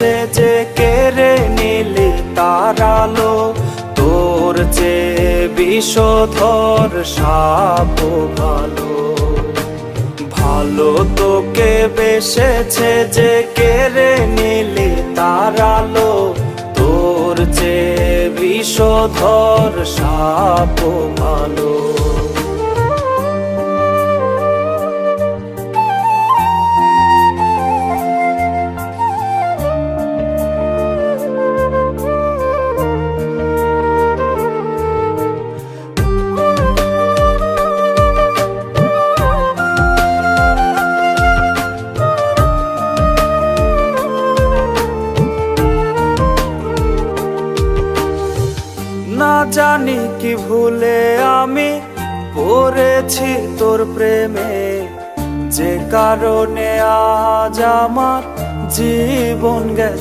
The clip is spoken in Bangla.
বেসেছে যে কেড়ে নিলি তার আলো, তোর চেয়ে বিষধর সাপ ভালো। ভালো তোকে বেসেছে যে কেড়ে নিলি তার আলো, তোর চেয়ে বিষধর সাপ ভালো। না জানি কি ভুলে আমি পড়েছি তোর প্রেমে, যে কারণে আজ আমার জীবন গেছে।